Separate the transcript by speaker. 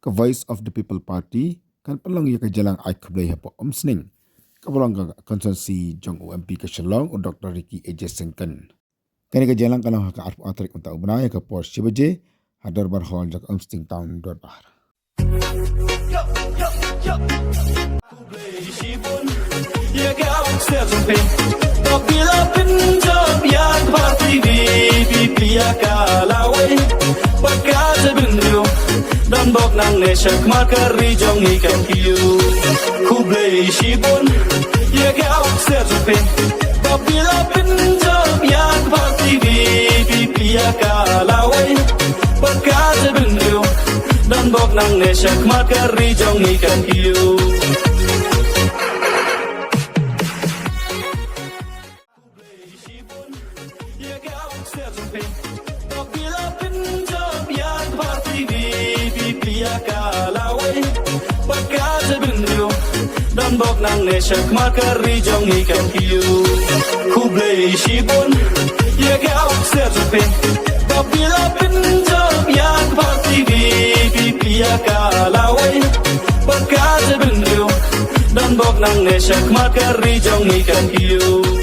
Speaker 1: ke Voice of the People Party kan pelong ya ke jalan Khublei hapo omsning ke pelong ke konsensi jong UMP ke Shillong u Dr. Ricky AJ Sengken kan ke jalan kalau ke arp tarik untuk bnai ke port Shibaje hadar bar hall jak omsting town dorbar
Speaker 2: Bila pinjam yang parti Bipia kalawai Pagkata binyo Dan bok nang nesyak Makari jong ikan kiyo Khublei shibon Ya gawak serpin Bila pinjam yang parti Bipia kalawai Pagkata binyo Dan bok nang nesyak Makari jong ikan kiyo Bila pinjam yang parti Bipia kalawai Pagkata binyo Dan bok nang nesyak Makari jong ikan kiyo Khublei shibon Ya gawak serpin Bila pinjam yang parti Bipia kalawai Pagkata binyo Dan bok nang nesyak Makari jong ikan kiyo